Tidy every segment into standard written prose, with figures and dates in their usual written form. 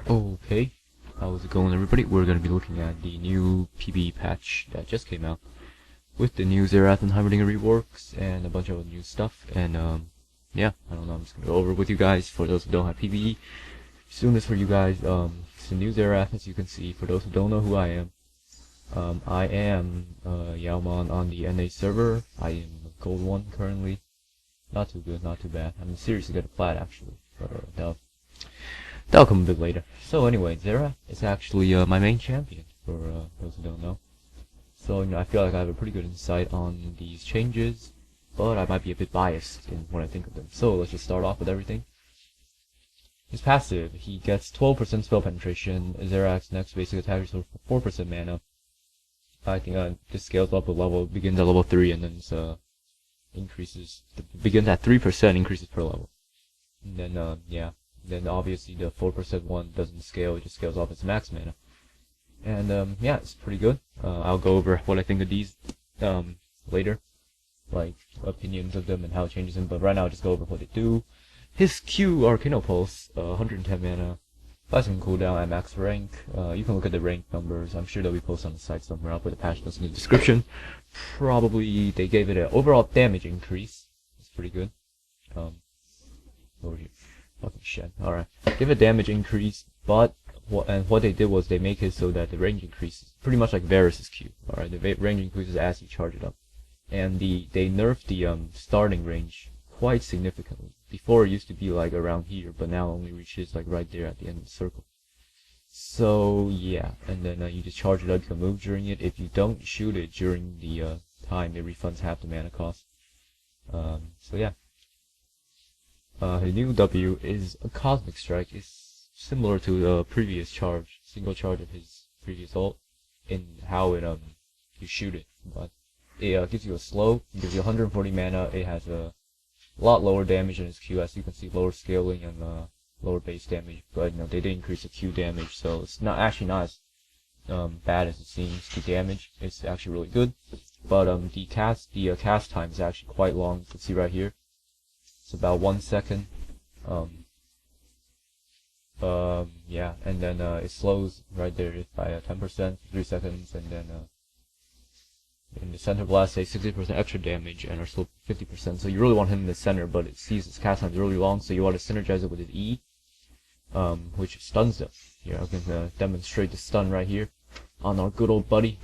Okay, how's it going, everybody? We're going to be looking at the new PvE patch that just came out with the new Xerath Reworks and a bunch of new stuff. And yeah, I don't know, I'm just going to go over it with you guys for those who don't have PvE. Soon this for you guys. It's the new Xerath, as you can see. For those who don't know who I am Yaomon on the NA server. I am Gold 1 currently. Not too good, not too bad. I'm seriously good at Plat actually, but that'll come a bit later. So anyway, Xerath is actually my main champion, for those who don't know. So, I feel like I have a pretty good insight on these changes, but I might be a bit biased in when I think of them. So let's just start off with everything. His passive, he gets 12% spell penetration. Xerath's next basic attack is for 4% mana. I think this scales up a level, begins at level 3, and then begins at 3%, increases per level. And then, yeah. Then obviously the 4% one doesn't scale, it just scales off its max mana. And yeah, it's pretty good. I'll go over what I think of these later, like opinions of them and how it changes them, but right now I'll just go over what they do. His Q, Arcano Pulse, 110 mana, 5-second cooldown at max rank. You can look at the rank numbers, I'm sure they'll be posted on the site somewhere. I'll put the patch notes in the description. Probably they gave it an overall damage increase. It's pretty good. Over here. Fucking shit. Alright. Give a damage increase, but what they did was they make it so that the range increases. Pretty much like Varus' Q. Alright, the range increases as you charge it up. And they nerfed the starting range quite significantly. Before it used to be like around here, but now only reaches like right there at the end of the circle. So yeah, and then you just charge it up, you can move during it. If you don't shoot it during the time, it refunds half the mana cost. So yeah. His new W is a Cosmic Strike. It's similar to the previous charge, single charge of his previous ult, in how it you shoot it. But it gives you a slow, it gives you 140 mana. It has a lot lower damage than his Q, as you can see, lower scaling and lower base damage. But they did increase the Q damage, so it's not as bad as it seems. The damage is actually really good, but the cast time is actually quite long. You can see right here. It's about 1 second. Yeah, and then it slows right there by 10%, 3 seconds, and then in the center blast, say 60% extra damage, and are still 50%. So you really want him in the center, but it sees his cast time is really long, so you want to synergize it with his E, which stuns them. Here, I can demonstrate the stun right here on our good old buddy,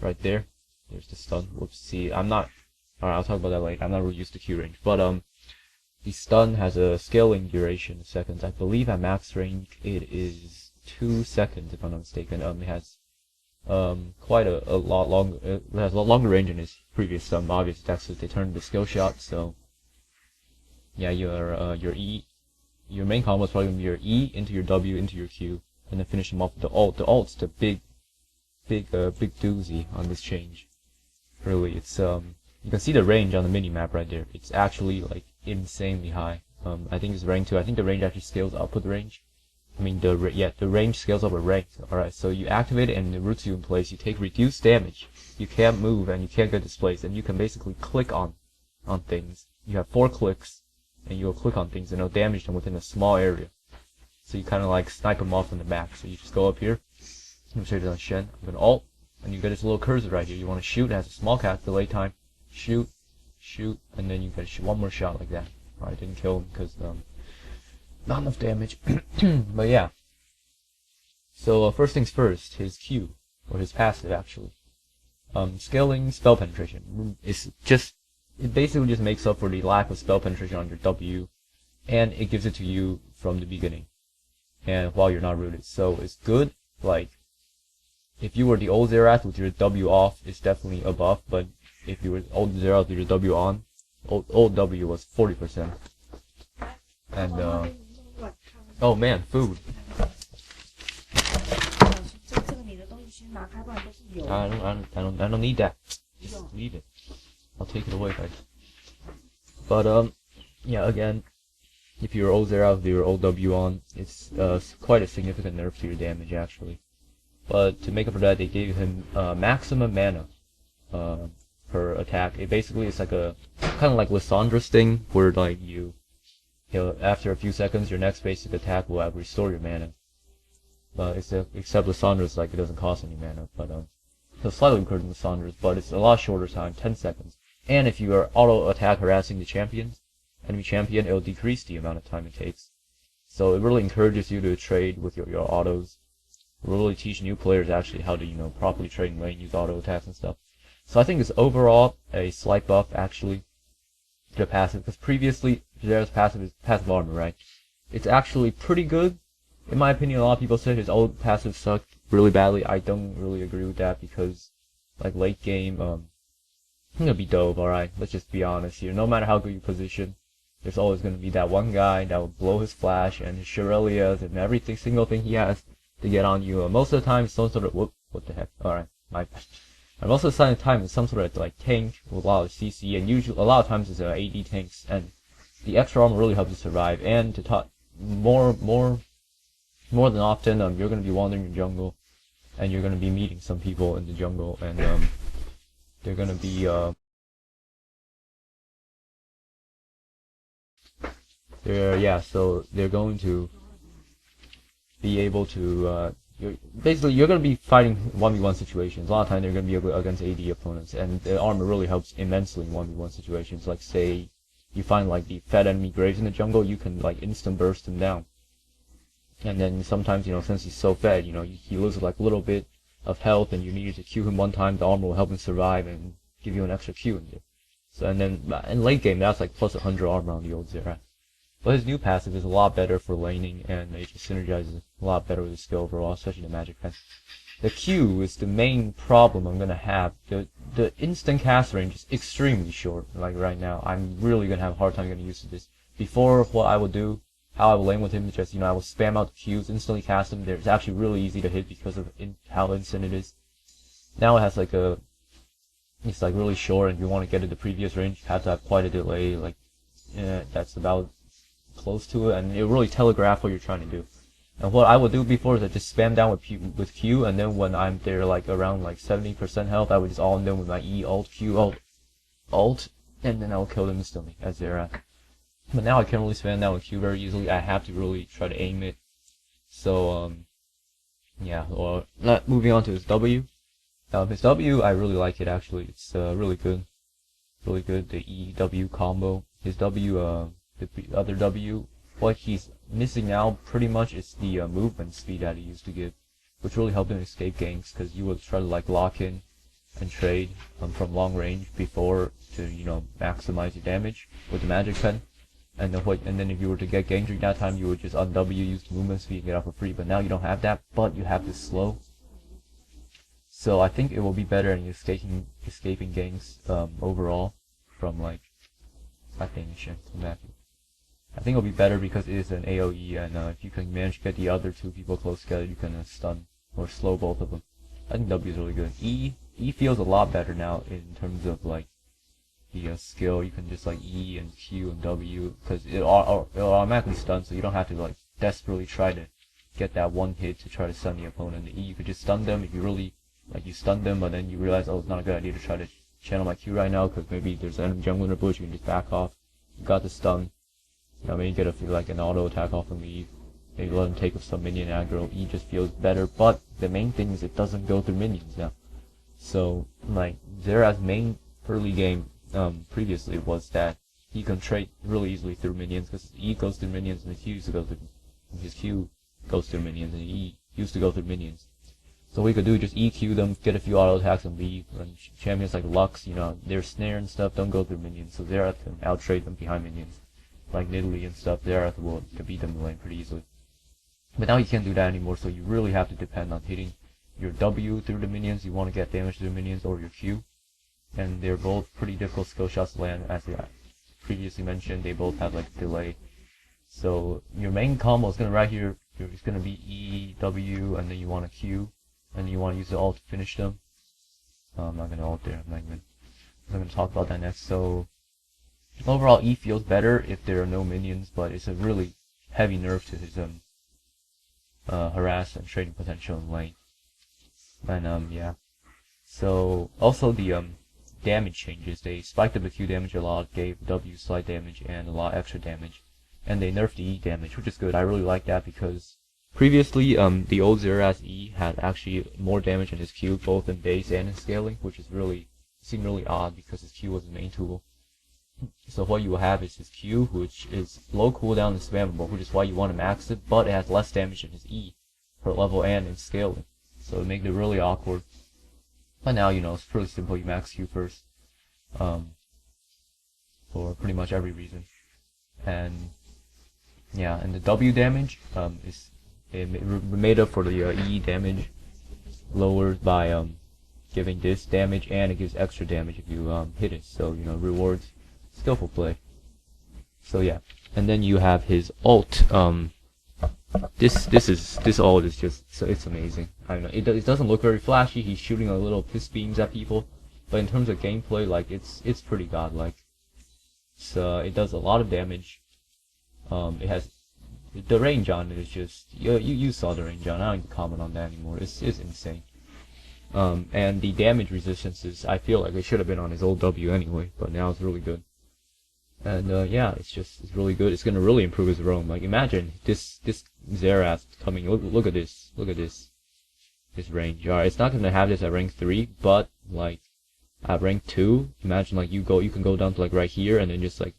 right there. There's the stun. Whoops. See, alright, I'll talk about that later. I'm not really used to Q range, but the stun has a scaling duration of seconds. I believe at max rank it is 2 seconds, if I'm not mistaken. It has quite a lot longer. It has a lot longer range than his previous stun. Obviously, that's what they turned the skill shot. So yeah, your E, your main combo is probably gonna be your E into your W into your Q, and then finish him off with the ult. The ult's the big doozy on this change. Really, it's you can see the range on the mini map right there. It's actually like insanely high. I think it's rank 2. I think the range actually scales up with range. I mean the range scales up with rank. Alright, so you activate it and it roots you in place. You take reduced damage. You can't move and you can't get displaced, and you can basically click on things. You have 4 clicks and you'll click on things and it'll damage them within a small area. So you kinda like snipe them off in the back. So you just go up here. I'm show you on Shen. I'm gonna ult, and you get this little cursor right here. You wanna shoot, it has a small cast delay time. Shoot, and then you get one more shot like that. I didn't kill him because not enough damage. But yeah. So first things first, his Q, or his passive actually. Scaling spell penetration. It basically just makes up for the lack of spell penetration on your W, and it gives it to you from the beginning, and while you're not rooted. So it's good. Like, if you were the old Xerath with your W off, it's definitely a buff, but if you were old Xerath with your W on, old W was 40%. And oh man, food. I don't need that. Just leave it. I'll take it away, guys. But yeah, again, if you're old Xerath with your old W on, it's quite a significant nerf to your damage actually. But to make up for that, they gave him maximum mana per attack. It basically is like a kind of like Lissandra's thing, where like after a few seconds, your next basic attack will have restore your mana. except with Saunders, like, it doesn't cost any mana, but so slightly quicker than the Saunders, but it's a lot shorter time, 10 seconds. And if you are auto attack harassing the enemy champion, it'll decrease the amount of time it takes. So it really encourages you to trade with your autos. It will really teach new players actually how to, you know, properly trade in lane, use auto attacks and stuff. So I think it's overall a slight buff actually to the passive, because previously Xerath's passive is passive armor, right? It's actually pretty good. In my opinion, a lot of people said his old passive sucked really badly. I don't really agree with that because, like, late game, it's gonna be dope, alright? Let's just be honest here. No matter how good you position, there's always gonna be that one guy that will blow his flash and his Shirelias and everything, single thing he has to get on you. Most of the time, it's some sort of, what the heck? Alright, my bad. And most of the time, it's some sort of, like, tank with a lot of CC, and usually, a lot of times it's AD tanks, and the extra armor really helps you survive, and to talk more than often, you're gonna be wandering the jungle, and you're gonna be meeting some people in the jungle, and they're gonna be so they're going to be able to you're gonna be fighting 1v1 situations. A lot of time they're gonna be against AD opponents, and the armor really helps immensely in 1v1 situations. Like, say you find like the fed enemy graves in the jungle, you can like instant burst him down. And then sometimes, you know, since he's so fed, you know, he loses like a little bit of health, and you need to Q him one time, the armor will help him survive and give you an extra Q in there. So, and then in late game, that's like plus 100 armor on the old Xerath. But his new passive is a lot better for laning, and it just synergizes a lot better with his skill overall, especially the magic pen. The Q is the main problem I'm gonna have. The instant cast range is extremely short. Like right now, I'm really gonna have a hard time getting used to this. Before, what I would do, how I would lane with him is just, you know, I will spam out the Qs, instantly cast him. It's actually really easy to hit because of how instant it is. Now it has like it's like really short, and if you want to get to the previous range, you have to have quite a delay, like, that's about close to it, and it will really telegraph what you're trying to do. And what I would do before is I just spam down with Q, and then when I'm there like around like 70% health, I would just all in them with my E, alt, Q, alt, and then I'll kill them instantly as Xerath. But now I can't really spam down with Q very easily. I have to really try to aim it. So yeah. Or moving on to his W. His W, I really like it actually. It's really good, The E W combo. His W, the other W, what he's missing now pretty much is the movement speed that he used to give, which really helped him escape ganks, because you would try to like lock in and trade from long range before to, you know, maximize your damage with the magic pen. And then if you were to get ganked during that time, you would just on W use the movement speed and get out for free. But now you don't have that, but you have this slow. So I think it will be better in escaping ganks overall from like, I think it'll be better because it is an AoE, and if you can manage to get the other two people close together, you can stun or slow both of them. I think W is really good. E feels a lot better now in terms of like the skill. You can just like E and Q and W, because it'll automatically stun, so you don't have to like desperately try to get that one hit to try to stun the opponent. The E, you could just stun them if you really like, you stun them, but then you realize, oh, it's not a good idea to try to channel my Q right now because maybe there's an enemy jungle in the bush. You can just back off. You got the stun. You know, maybe get like an auto attack off of E. Maybe let him take some minion aggro. E just feels better, but the main thing is it doesn't go through minions now. So like Xerath's main early game previously was that he can trade really easily through minions, because E goes through minions and his Q goes through minions, and E used to go through minions. So what we could do is just EQ them, get a few auto attacks, and leave. And champions like Lux, you know, their snare and stuff don't go through minions, so Xerath can out-trade them behind minions. Like Nidalee and stuff, Xerath will beat them in the lane pretty easily. But now you can't do that anymore, so you really have to depend on hitting your W through the minions. You want to get damage to the minions, or your Q. And they're both pretty difficult skill shots to land, as I previously mentioned. They both have like delay. So your main combo is gonna right here. It's gonna be E, W, and then you want a Q, and you want to use the ult to finish them. I'm not gonna ult there. I'm gonna talk about that next. So overall, E feels better if there are no minions, but it's a really heavy nerf to his harass and trading potential in lane. And yeah. So also the damage changes. They spiked up the Q damage a lot, gave W slight damage and a lot extra damage, and they nerfed the E damage, which is good. I really like that because Previously, the old Xerath E had actually more damage than his Q, both in base and in scaling, which is seemed really odd because his Q was his main tool. So what you will have is his Q, which is low cooldown and spammable, which is why you want to max it, but it has less damage than his E per level and in scaling. So it makes it really awkward. But now, it's pretty simple. You max Q first, for pretty much every reason. And yeah, and the W damage is made up for the E damage lowered by giving this damage, and it gives extra damage if you hit it. So rewards skillful play. So yeah, and then you have his ult. This ult is just it's amazing. I don't know. It doesn't look very flashy. He's shooting a little piss beams at people, but in terms of gameplay, like it's pretty godlike. So it does a lot of damage. It has the range on it is just you saw the range on it. I don't need to comment on that anymore. It's insane. And the damage resistances, I feel like it should have been on his old W anyway, but now it's really good. And yeah, it's really good. It's gonna really improve his roam. Like imagine this Xerath coming. Look at this. Look at this range. Alright, it's not gonna have this at rank 3, but like at rank 2, imagine like you can go down to like right here and then just like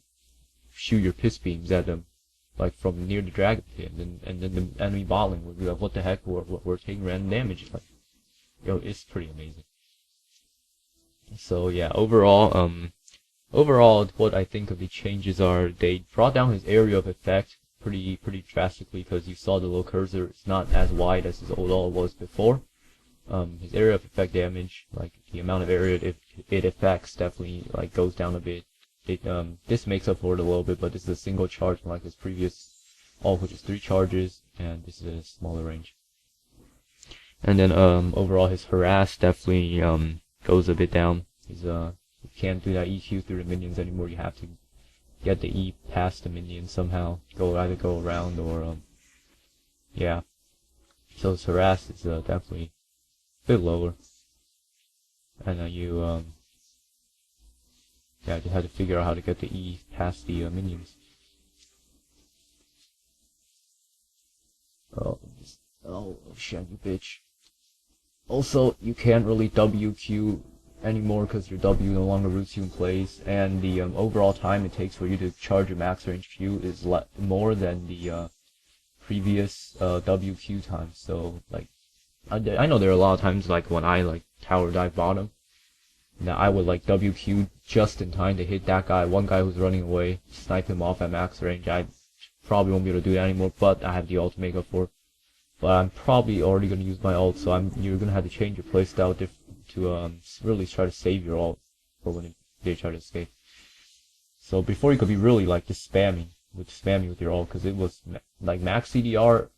shoot your piss beams at them, like from near the dragon pit, and then the enemy bottling would be like, what the heck? We're taking random damage. Like, it's pretty amazing. So yeah, overall, what I think of the changes are they brought down his area of effect pretty drastically, because you saw the low cursor. It's not as wide as his old ult was before. His area of effect damage, like the amount of area it affects, definitely like goes down a bit. This makes up for it a little bit, but this is a single charge unlike his previous ult, which is 3 charges, and this is a smaller range. And then overall his harass definitely goes a bit down. You can't do that EQ through the minions anymore. You have to get the E past the minions somehow. Either go around or yeah. So his harass is definitely a bit lower. And yeah, just had to figure out how to get the E past the minions. Oh shit, you bitch. Also, you can't really WQ anymore because your W no longer roots you in place, and the overall time it takes for you to charge your max range Q is more than the previous WQ time. So like, I know there are a lot of times like when I like tower dive bottom, now I would like WQ just in time to hit that guy, one guy who's running away, snipe him off at max range. I probably won't be able to do that anymore, but I have the ult to make up for it. But I'm probably already going to use my ult, so you're going to have to change your playstyle to really try to save your ult for when they try to escape. So before you could be really like just spamming with your ult, because it was like max CDR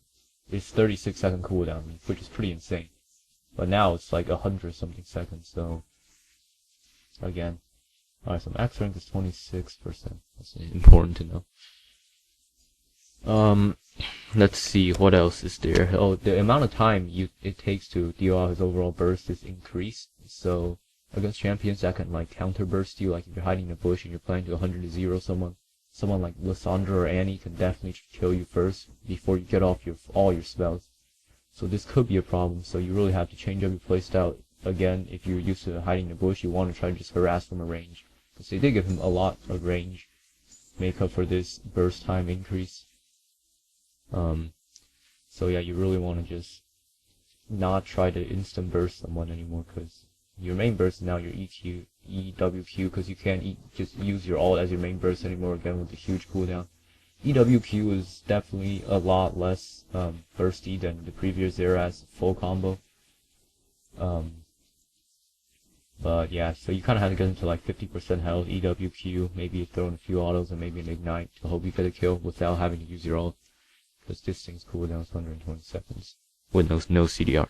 is 36-second cooldown, which is pretty insane. But now it's like 100 something seconds. So again, alright, so max rank is 26%. That's important to know. Let's see, what else is there? Oh, the amount of time it takes to deal out his overall burst is increased. So against champions that can like counter burst you, like if you're hiding in a bush and you're playing to 100-0 someone like Lissandra or Annie can definitely kill you first before you get off all your spells. So this could be a problem. So you really have to change up your playstyle. Again, if you're used to hiding in a bush, you want to try to just harass from a range, because they did give him a lot of range, make up for this burst time increase. So yeah, you really want to just not try to instant burst someone anymore, because your main burst is now your EWQ, because you can't just use your ult as your main burst anymore again with the huge cooldown. EWQ is definitely a lot less bursty than the previous Xerath's full combo. But yeah, so you kind of have to get into like 50% health, EWQ, maybe throw in a few autos and maybe an ignite to hope you get a kill without having to use your ult. Because this thing's cooldown is 120 seconds with no CDR.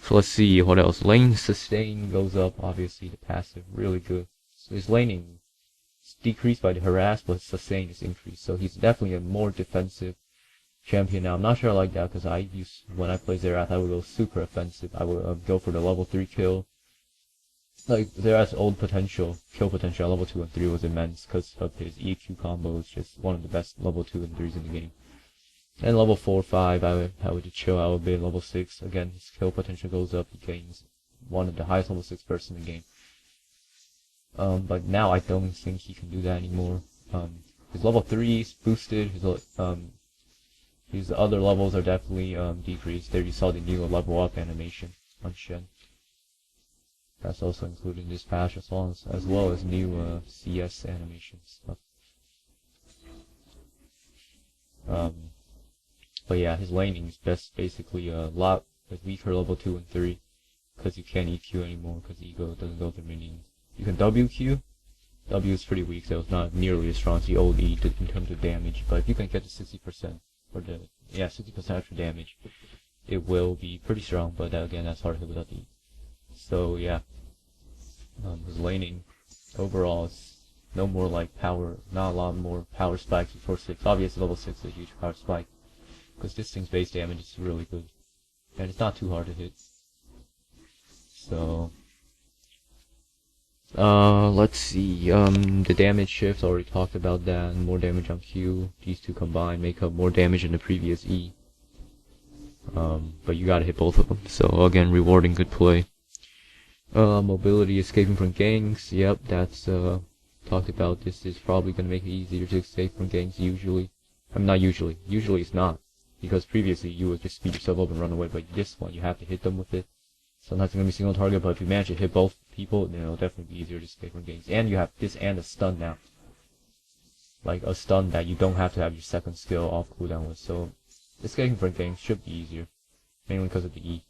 So let's see what else. Lane sustain goes up, obviously the passive, really good. So his laning is decreased by the harass, but sustain is increased. So he's definitely a more defensive champion now. I'm not sure I like that, because when I play Xerath, I would go super offensive. I would go for the level 3 kill. Like Xerath's old kill potential at level 2 and 3 was immense because of his EQ combo. Is just one of the best level 2 and 3s in the game. And level 4 or 5, I would chill out a bit. Level 6, again, his kill potential goes up. He gains one of the highest level 6 person in the game. But now I don't think he can do that anymore. His level 3 is boosted. His other levels are definitely decreased. There you saw the new level up animation on Shen. That's also included in this patch as well as new CS animation stuff. But yeah, his laning is basically a lot weaker level 2 and 3 because you can't EQ anymore because Ego doesn't go through minions. You can WQ. W is pretty weak, so it's not nearly as strong as the old E in terms of damage. But if you can get to 60% or 60% extra damage, it will be pretty strong. But again, that's hard to hit without the E. So yeah, his laning overall is no more like power, not a lot more power spikes before 6. Obviously, level 6 is a huge power spike because this thing's base damage is really good, and it's not too hard to hit. So. Let's see, the damage shift, already talked about that, more damage on Q. These two combined make up more damage than the previous E. But you gotta hit both of them, so again, rewarding good play. Mobility, escaping from ganks, yep, that's, talked about. This is probably gonna make it easier to escape from ganks usually. I mean, not usually. Usually it's not, because previously you would just speed yourself up and run away, but this one, you have to hit them with it. Sometimes it's gonna be single target, but if you manage to hit both people, then it'll definitely be easier to escape from ganks. And you have this and a stun now. Like a stun that you don't have to have your second skill off cooldown with. So escaping from ganks should be easier. Mainly because of the E.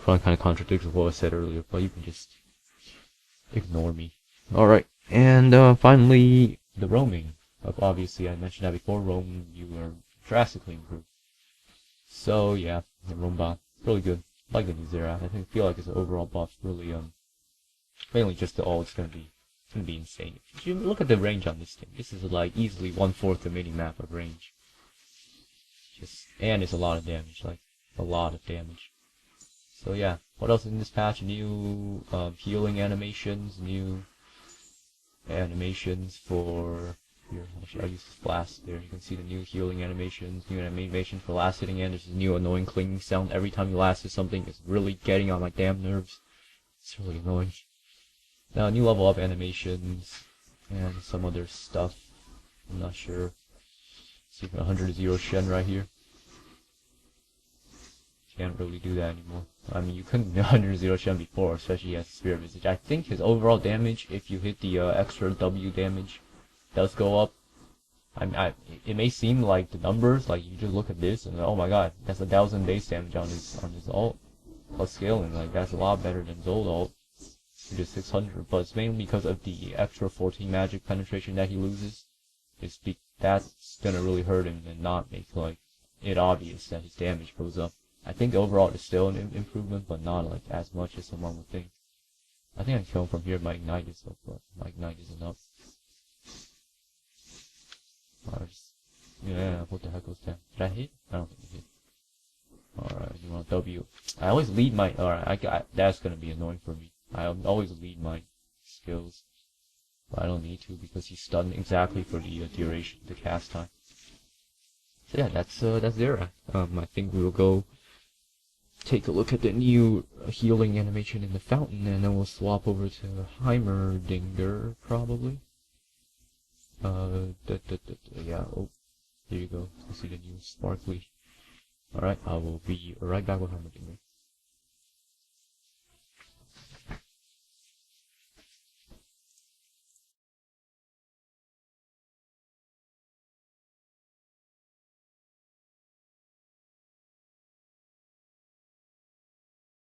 Kind of contradicts what I said earlier, but you can just ignore me. Alright, and finally, the roaming. Obviously, I mentioned that before, roam, you are drastically improved. So yeah, the roam bot, really good. Like the new Xerath, I feel like it's an overall buff. Really, mainly just the ult. It's gonna be insane. If you look at the range on this thing, this is like easily 1/4 the mini map of range. And it's a lot of damage, like a lot of damage. So yeah, what else in this patch? New healing animations, new animations for. Here, I'll use this blast there. You can see the new healing animations, new animation for last hitting, and there's a new annoying clinging sound every time you last hit something. It's really getting on my damn nerves. It's really annoying. Now, new level up animations, and some other stuff. I'm not sure. See if 100-0 Shen right here. Can't really do that anymore. I mean, you couldn't 100-0 Shen before, especially as Spirit Visage. I think his overall damage, if you hit the extra W damage, does go up. It may seem like the numbers, like you just look at this and oh my god, that's 1,000 base damage on his ult plus scaling. Like that's a lot better than his old ult, which is 600. But it's mainly because of the extra 14 magic penetration that he loses. That's gonna really hurt him and not make like it obvious that his damage goes up. I think overall it's still an improvement, but not like as much as someone would think. I think I can kill him from here. My ignite is up, but my ignite is enough. Yeah, what the heck was that? Did I hit? I don't think I hit. Alright, you want W. I always lead my. Alright, that's gonna be annoying for me. I always lead my skills. But I don't need to because he's stunned exactly for the duration, the cast time. So yeah, that's Xerath. I think we will go take a look at the new healing animation in the fountain, and then we'll swap over to Heimerdinger, probably. Yeah, oh, there you go. You see the new sparkly. Alright, I will be right back with Heimerdinger.